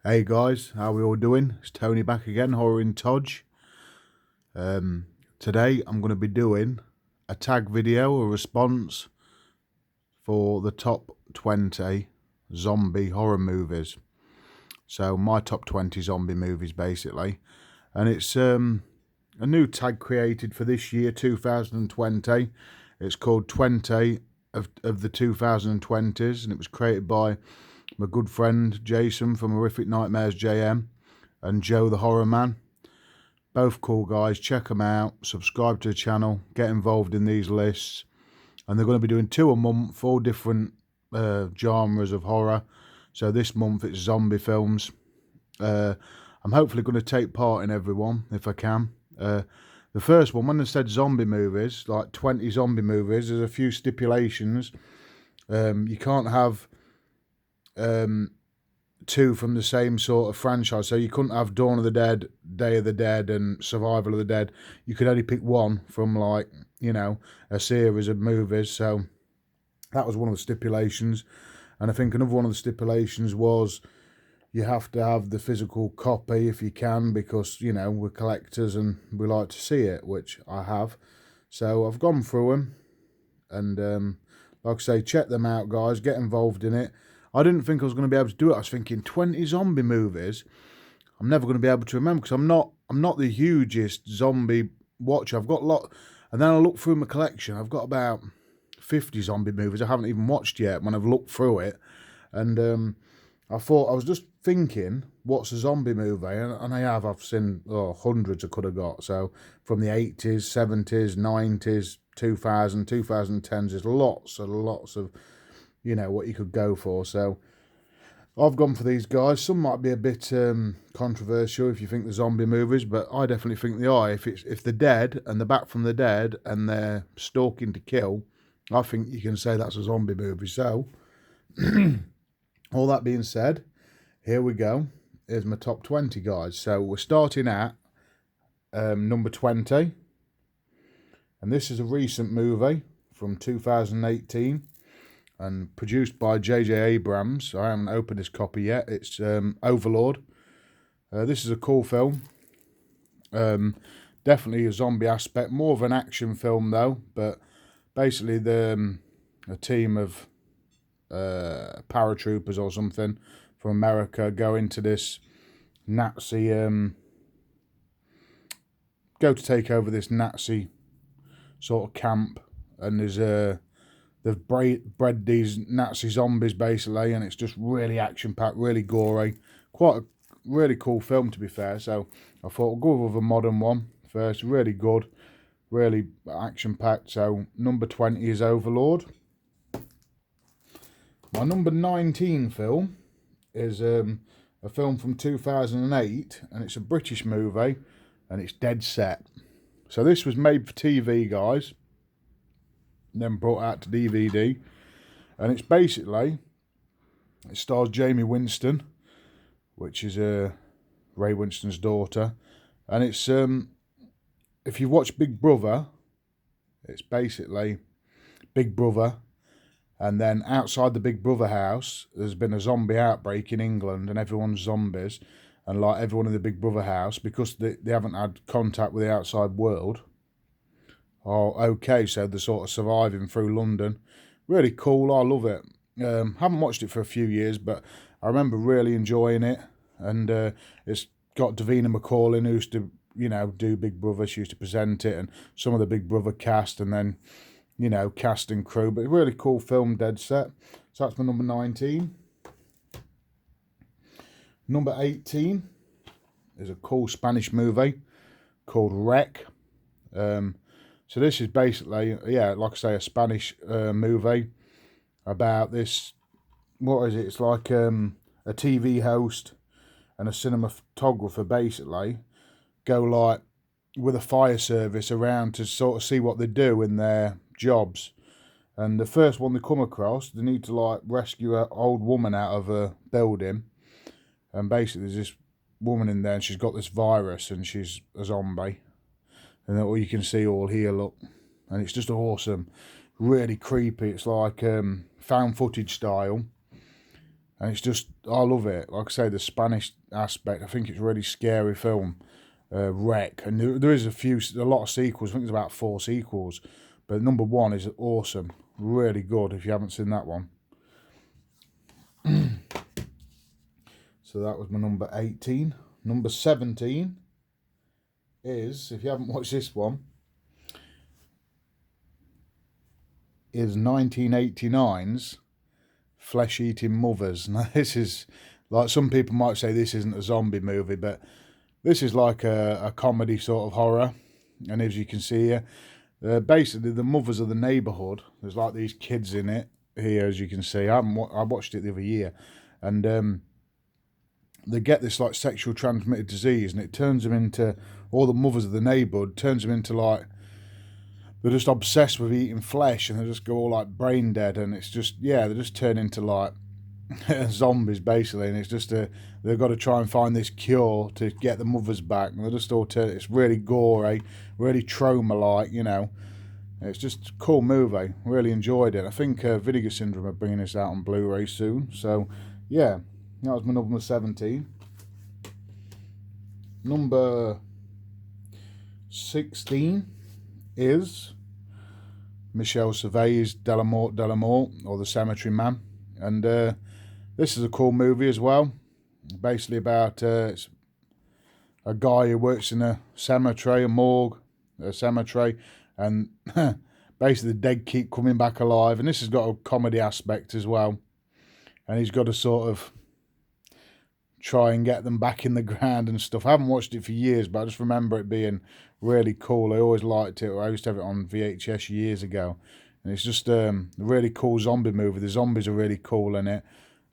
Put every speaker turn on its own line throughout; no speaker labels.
Hey guys, how we all doing? It's Tony back again, Horror in Todge. Today I'm going to be doing a tag video, a response for the top 20 zombie horror movies. So my top 20 zombie movies basically. And it's a new tag created for this year, 2020. It's called 20 of the 2020s, and it was created by my good friend Jason from Horrific Nightmares JM and Joe the Horror Man. Both cool guys. Check them out, subscribe to the channel, get involved in these lists, and they're going to be doing 2 a month, 4 different genres of horror. So this month it's zombie films. I'm hopefully going to take part in every one if I can. The first one, when they said zombie movies, like 20 zombie movies, there's a few stipulations. You can't have 2 from the same sort of franchise. So you couldn't have Dawn of the Dead, Day of the Dead, and Survival of the Dead. You could only pick one from, like, you know, a series of movies. So that was one of the stipulations. And I think another one of the stipulations was you have to have the physical copy if you can, because, you know, we're collectors and we like to see it, which I have. So I've gone through them, and like I say, check them out, guys. Get involved in it. I didn't think I was going to be able to do it. I was thinking 20 zombie movies. I'm never going to be able to remember, because I'm not the hugest zombie watcher. I've got a lot, and then I look through my collection. I've got about 50 zombie movies I haven't even watched yet when I've looked through it. And I was just thinking, what's a zombie movie? And I've seen hundreds I could have got. So from the 80s, 70s, 90s, 2000, 2010s, there's lots of, you know, what you could go for. So I've gone for these guys. Some might be a bit controversial if you think they're zombie movies, but I definitely think they are. If they're dead and they're back from the dead and they're stalking to kill, I think you can say that's a zombie movie. So all that being said, here we go. Here's my top 20, guys. So we're starting at number 20. And this is a recent movie from 2018 and produced by J.J. Abrams. I haven't opened this copy yet. It's Overlord. This is a cool film. Definitely a zombie aspect. More of an action film, though. But basically, a team of paratroopers or something from America go into this Nazi, go to take over this Nazi sort of camp, and they've bred these Nazi zombies basically, and it's just really action packed, really gory, quite a really cool film, to be fair. So I thought we'll go with a modern one first. Really good, really action packed. So number 20 is Overlord. My number 19 film is a film from 2008, and it's a British movie, and it's Dead Set. So this was made for TV, guys, and then brought out to DVD, and it's basically, it stars Jamie Winston, which is Ray Winston's daughter, and it's if you watch Big Brother, it's basically Big Brother. And then outside the Big Brother house, there's been a zombie outbreak in England, and everyone's zombies. And like everyone in the Big Brother house, because they haven't had contact with the outside world, are okay. So they're sort of surviving through London. Really cool. I love it. Haven't watched it for a few years, but I remember really enjoying it. And it's got Davina McCall in, who used to, you know, do Big Brother. She used to present it, and some of the Big Brother cast, and then, you know, cast and crew. But a really cool film, Dead Set. So that's my number 19. Number 18 is a cool Spanish movie called Wreck. So this is basically, yeah, like I say, a Spanish movie about this, what is it? It's like a TV host and a cinematographer basically go like with a fire service around to sort of see what they do in their jobs. And the first one they come across, they need to like rescue an old woman out of a building. And basically there's this woman in there, and she's got this virus, and she's a zombie. And all you can see all here, look. And it's just awesome. Really creepy. It's like found footage style. and it's just, I love it. Like I say, the Spanish aspect, I think it's a really scary film. Wreck, and there is a lot of sequels. I think there's about 4 sequels, but number 1 is awesome, really good if you haven't seen that one. So that was my number 18. Number 17 is, if you haven't watched this one, is 1989's Flesh Eating Mothers. Now this is, like, some people might say this isn't a zombie movie, but this is like a comedy sort of horror. And as you can see here, basically the mothers of the neighbourhood, there's like these kids in it here, as you can see. I watched it the other year, and they get this like sexual transmitted disease, and it turns them into, all the mothers of the neighbourhood turns them into, like, they're just obsessed with eating flesh, and they just go all like brain dead, and it's just, yeah, they just turn into like zombies basically, and it's just they've got to try and find this cure to get the mothers back, and they just all turn. It's really gory, really trauma-like, you know. It's just a cool movie. Really enjoyed it. I think Vinegar Syndrome are bringing this out on Blu-ray soon. So yeah, that was my number 17. Number 16 is Michel Servais' De la Mort, or The Cemetery Man, and this is a cool movie as well. Basically about a guy who works in a cemetery, a morgue, a cemetery, and basically the dead keep coming back alive, and this has got a comedy aspect as well, and he's got to sort of try and get them back in the ground and stuff. I haven't watched it for years, but I just remember it being really cool. I always liked it. I used to have it on VHS years ago, and it's just a really cool zombie movie. The zombies are really cool in it.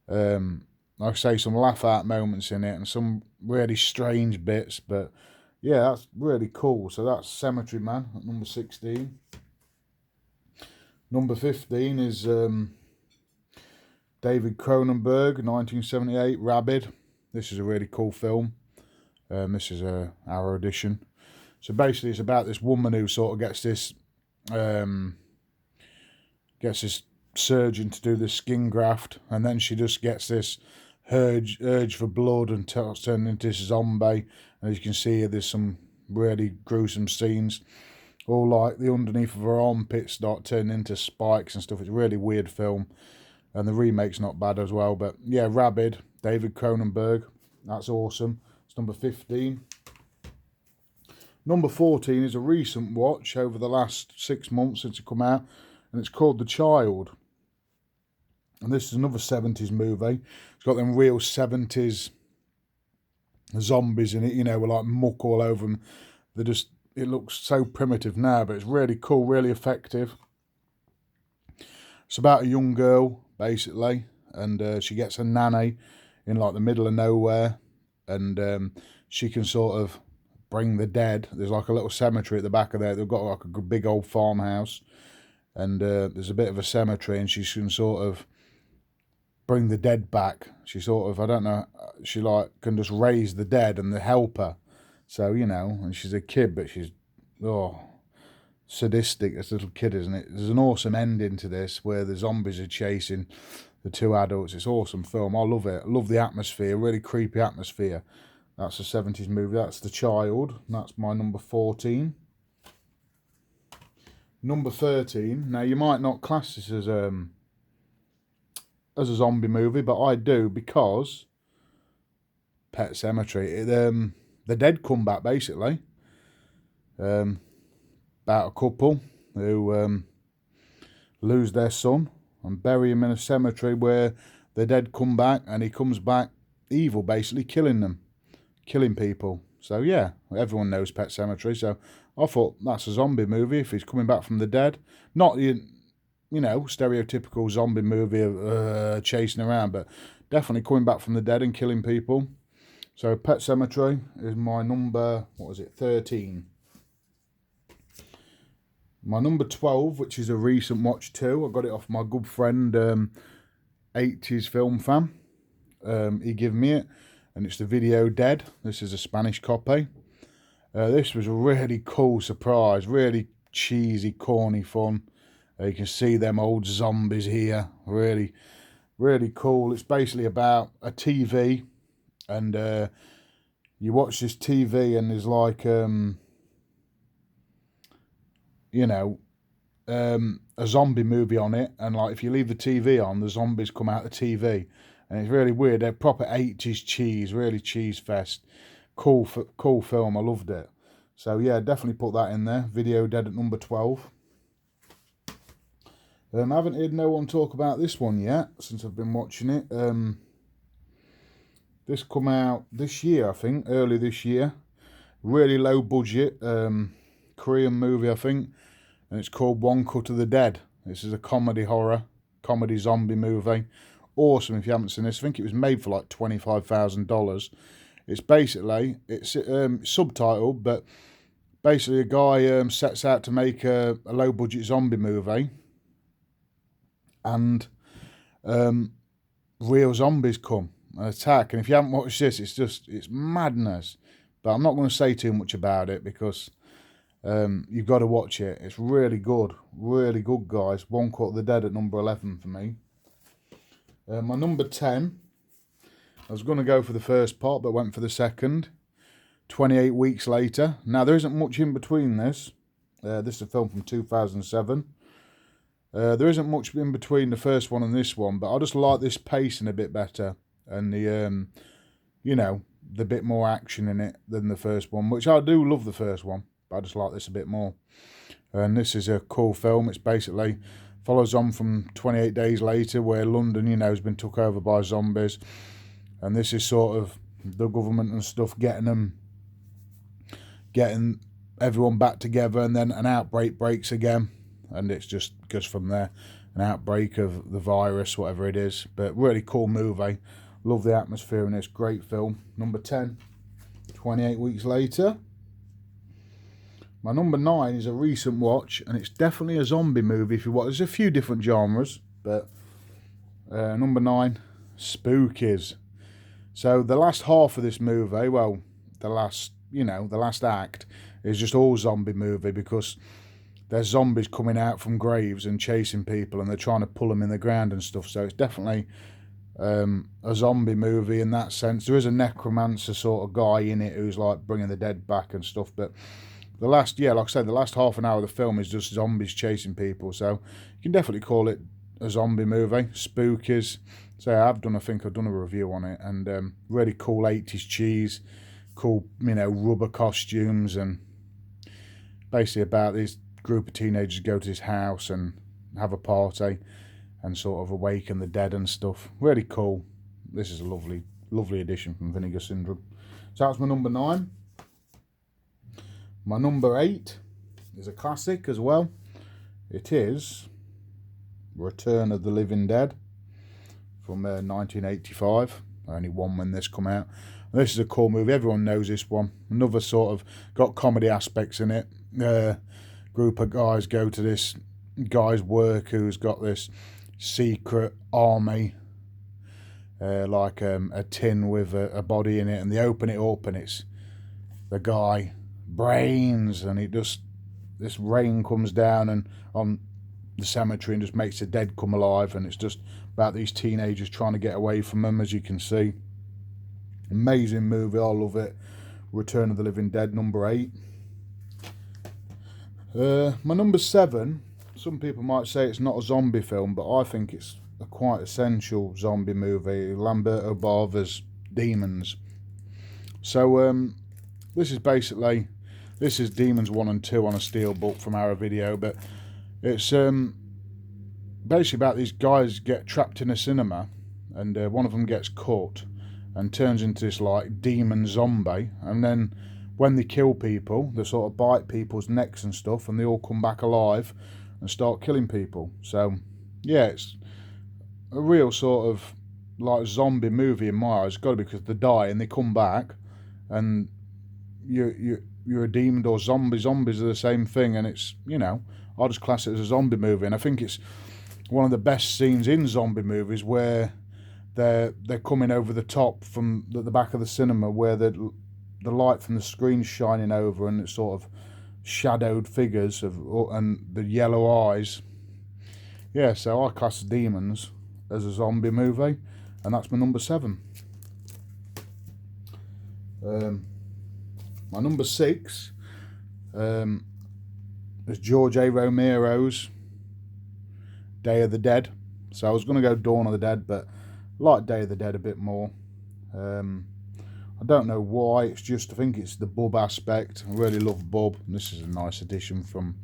Like I say, some laugh out moments in it and some really strange bits, but yeah, that's really cool. So that's Cemetery Man at number 16. Number 15 is David Cronenberg, 1978, Rabid. This is a really cool film. This is our edition. So basically it's about this woman who sort of gets this surgeon to do this skin graft, and then she just gets this urge for blood and turns into this zombie. And as you can see here, there's some really gruesome scenes. All like the underneath of her armpits start turning into spikes and stuff. It's a really weird film, and the remake's not bad as well. But yeah, Rabid, David Cronenberg, that's awesome. It's number 15. Number 14 is a recent watch over the last 6 months since it come out, and it's called The Child. And this is another 70s movie. It's got them real 70s zombies in it, you know, with like muck all over them. They're just, it looks so primitive now, but it's really cool, really effective. It's about a young girl, basically, and she gets a nanny in like the middle of nowhere, and she can sort of bring the dead. There's like a little cemetery at the back of there. They've got like a big old farmhouse, and there's a bit of a cemetery, and she can sort of bring the dead back. She sort of, I don't know, she like can just raise the dead and the help her. So, you know, and she's a kid, but she's, sadistic, this little kid, isn't it? There's an awesome ending to this where the zombies are chasing the 2 adults. It's an awesome film. I love it. I love the atmosphere, really creepy atmosphere. That's a 70s movie. That's The Child. That's my number 14. Number 13. Now, you might not class this as a zombie movie, but I do, because Pet Sematary. The dead come back, basically. About a couple who lose their son and bury him in a cemetery where the dead come back, and he comes back evil, basically killing people. So yeah, everyone knows Pet Sematary. So I thought that's a zombie movie if he's coming back from the dead. Not the, you know, stereotypical zombie movie of chasing around, but definitely coming back from the dead and killing people. So Pet Sematary is my number, 13. My number 12, which is a recent watch too. I got it off my good friend, 80s film fan. He gave me it, and it's the video Dead. This is a Spanish copy. This was a really cool surprise, really cheesy, corny fun. You can see them old zombies here, really Really cool. It's basically about a TV, and you watch this TV, and there's like you know, a zombie movie on it, and like if you leave the TV on, the zombies come out the TV, and it's really weird. They're proper 80s cheese, really cheese fest. Cool film. I loved it. So yeah, definitely put that in there. Video Dead at number 12. I haven't heard no one talk about this one yet since I've been watching it. This come out this year, I think, early this year. Really low budget Korean movie, I think, and it's called One Cut of the Dead. This is a comedy zombie movie. Awesome if you haven't seen this. I think it was made for like $25,000. It's basically, it's subtitled, but basically a guy sets out to make a low budget zombie movie, and real zombies come and attack. And if you haven't watched this, it's madness. But I'm not going to say too much about it because you've got to watch it. It's really good, guys. One Cut of the Dead at number 11 for me. My number 10, I was going to go for the first part, but went for the second. 28 Weeks Later. Now, there isn't much in between this. This is a film from 2007. There isn't much in between the first one and this one, but I just like this pacing a bit better, and the, the bit more action in it than the first one, which I do love the first one, but I just like this a bit more. And this is a cool film. It's basically follows on from 28 Days Later, where London, has been took over by zombies, and this is sort of the government and stuff getting everyone back together, and then an outbreak breaks again. And it's just goes from there, an outbreak of the virus, whatever it is. But really cool movie. Love the atmosphere in this. Great film. Number 10, 28 Weeks Later. My number 9 is a recent watch, and it's definitely a zombie movie. If you watch, there's a few different genres, but number 9, Spookies. So the last half of this movie, well, the last act is just all zombie movie, because there's zombies coming out from graves and chasing people, and they're trying to pull them in the ground and stuff. So it's definitely a zombie movie in that sense. There is a necromancer sort of guy in it who's like bringing the dead back and stuff. But the last half an hour of the film is just zombies chasing people. So you can definitely call it a zombie movie. Spookies. So I think I've done a review on it, and really cool 80s cheese, cool rubber costumes, and basically about these group of teenagers go to this house and have a party and sort of awaken the dead and stuff. Really cool. This is a lovely addition from Vinegar Syndrome. So that's my number 9. My number 8 is a classic as well. It is Return of the Living Dead from 1985. Only one when this come out. And this is a cool movie. Everyone knows this one. Another sort of got comedy aspects in it. Group of guys go to this guy's work who's got this secret army, like a tin with a body in it, and they open it up, and it's the guy brains, and this rain comes down and on the cemetery and just makes the dead come alive, and it's just about these teenagers trying to get away from them, as you can see. Amazing movie. I love it. Return of the Living Dead, number 8. My number 7, some people might say it's not a zombie film, but I think it's a quite essential zombie movie. Lamberto Bava's Demons. So this is Demons 1 and 2 on a steelbook from our video, but it's basically about these guys get trapped in a cinema, and one of them gets caught and turns into this like demon zombie, and then when they kill people, they sort of bite people's necks and stuff, and they all come back alive and start killing people. So yeah, it's a real sort of like zombie movie in my eyes. It's got to be, because they die and they come back, and you're a demon or zombie. Zombies are the same thing, and it's, I just class it as a zombie movie. And I think it's one of the best scenes in zombie movies, where they're coming over the top from the back of the cinema, where the light from the screen shining over, and it's sort of shadowed figures and the yellow eyes. Yeah, so I class Demons as a zombie movie, and that's my number 7. My number 6 is George A. Romero's Day of the Dead. So I was going to go Dawn of the Dead, but I like Day of the Dead a bit more. I don't know why, it's just, I think it's the Bub aspect. I really love Bub. This is a nice addition from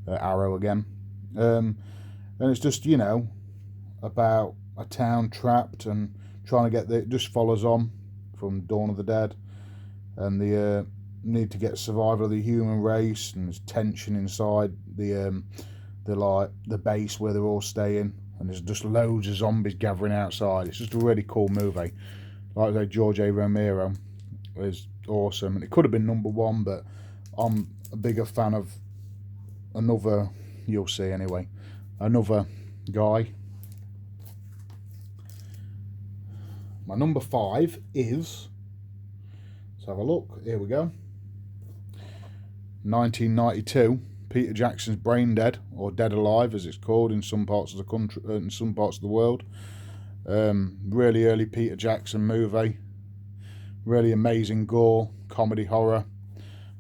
Arrow again. And it's just, you know, about a town trapped and trying to get it just follows on from Dawn of the Dead, and the need to get survival of the human race, and there's tension inside the base where they're all staying, and there's just loads of zombies gathering outside. It's just a really cool movie. Like I say, George A. Romero is awesome, and it could have been number 1, but I'm a bigger fan of another, you'll see anyway, another guy. My number 5 is, let's have a look, here we go, 1992, Peter Jackson's Brain Dead, or Dead Alive as it's called in some parts of the country, in some parts of the world. Really early Peter Jackson movie, really amazing gore, comedy horror,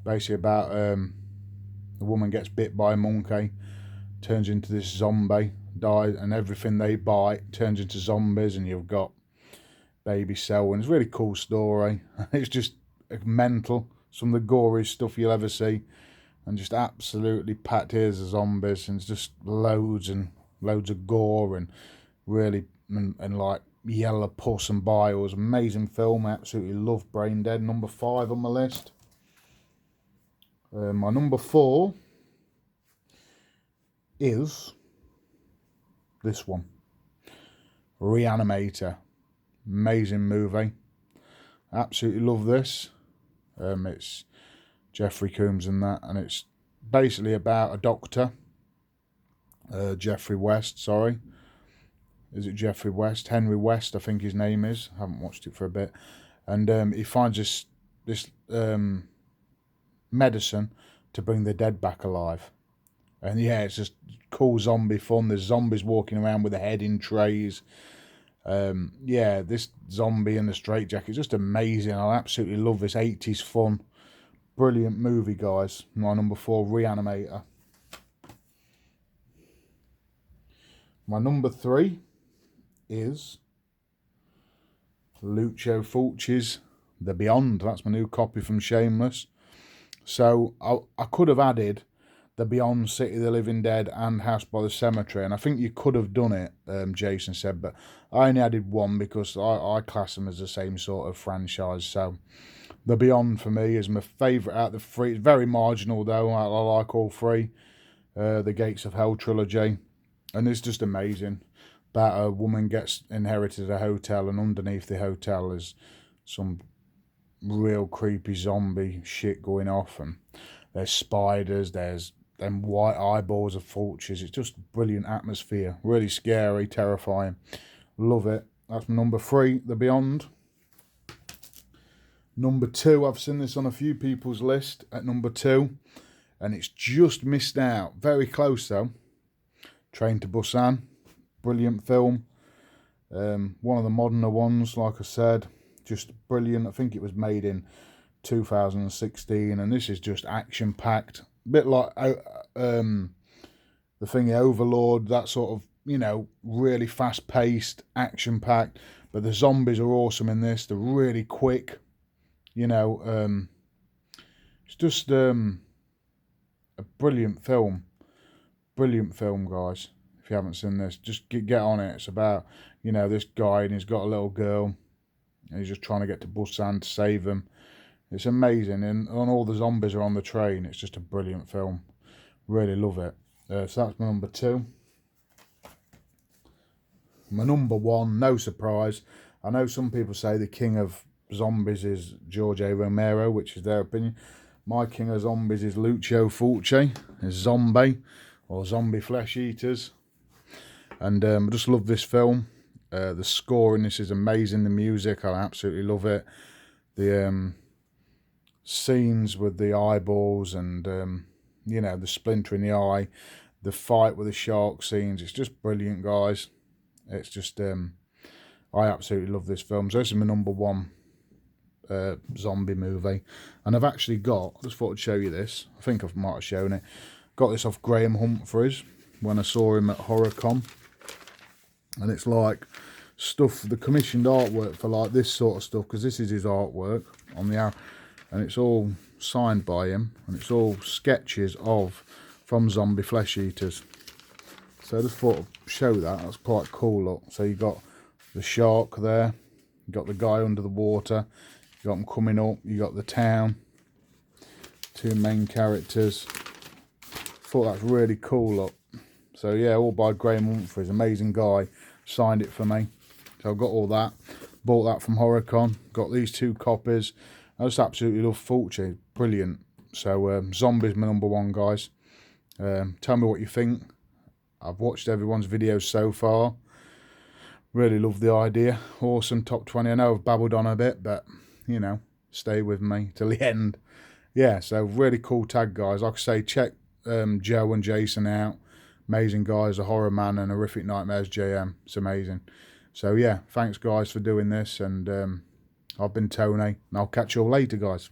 basically about a woman gets bit by a monkey, turns into this zombie, dies, and everything they bite turns into zombies, and you've got baby Selwyn. It's a really cool story. It's just mental, some of the goriest stuff you'll ever see, and just absolutely packed ears of zombies, and it's just loads and loads of gore, and really and like yellow pus and bile. Amazing film. I absolutely love Brain Dead. Number 5 on my list. My number 4 is this one, Reanimator. Amazing movie. Absolutely love this. It's Jeffrey Combs in that, and it's basically about a doctor, Jeffrey West, sorry. Is it Jeffrey West? Henry West, I think his name is. I haven't watched it for a bit. And he finds this medicine to bring the dead back alive. And yeah, it's just cool zombie fun. There's zombies walking around with a head in trays. Yeah, this zombie in the straitjacket is just amazing. I absolutely love this 80s fun. Brilliant movie, guys. My number 4, Reanimator. My number 3 is Lucio Fulci's The Beyond. That's my new copy from Shameless. So I could have added The Beyond, City of the Living Dead and House by the Cemetery, and I think you could have done it, Jason said, but I only added one because I class them as the same sort of franchise. So The Beyond for me is my favourite out of the 3. It's very marginal though. I like all 3. The Gates of Hell trilogy, and it's just amazing. About a woman gets inherited a hotel, and underneath the hotel is some real creepy zombie shit going off, and there's spiders, there's them white eyeballs of Fulci's. It's just brilliant atmosphere, really scary, terrifying. Love it. That's number 3, The Beyond. Number 2, I've seen this on a few people's list at number 2, and it's just missed out. Very close though. Train to Busan. Brilliant film. One of the moderner ones, like I said. Just brilliant. I think it was made in 2016, and this is just action-packed. A bit like the thingy Overlord, that sort of, you know, really fast-paced, action-packed. But the zombies are awesome in this. They're really quick. You know, it's just a brilliant film. Brilliant film, guys. If you haven't seen this, just get on it. It's about, you know, this guy, and he's got a little girl, and he's just trying to get to Busan to save them. It's amazing, and all the zombies are on the train. It's just a brilliant film. Really love it. So that's my number 2. My number 1, no surprise. I know some people say the king of zombies is George A. Romero, which is their opinion. My king of zombies is Lucio Fulci, is Zombie, or Zombie Flesh Eaters. And I just love this film. The score in this is amazing. The music, I absolutely love it. The scenes with the eyeballs and, you know, the splinter in the eye. The fight with the shark scenes. It's just brilliant, guys. It's just, I absolutely love this film. So this is my number one zombie movie. And I've actually got, I just thought I'd show you this. I think I might have shown it. Got this off Graham Humphreys when I saw him at HorrorCon. And it's like stuff, the commissioned artwork for like this sort of stuff, because this is his artwork on the arrow, and it's all signed by him, and it's all sketches from zombie flesh eaters. So I just thought I'd show that. That's quite cool. Look, so you got the shark there, you got the guy under the water, you got them coming up, you got the town, two main characters. Thought that's really cool. Look, so yeah, all by Graham Humphreys, amazing guy, signed it for me. So I've got all that. Bought that from HorrorCon. Got these 2 copies. I just absolutely love Fulci. Brilliant. So Zombies my number one, guys. Tell me what you think. I've watched everyone's videos so far. Really love the idea. Awesome top 20. I know I've babbled on a bit, but you know, stay with me till the end. Yeah, so really cool tag, guys. Like I say, check Joe and Jason out. Amazing guys, a horror man and Horrific Nightmares JM. It's amazing. So yeah, thanks guys for doing this, and I've been Tony, and I'll catch you all later, guys.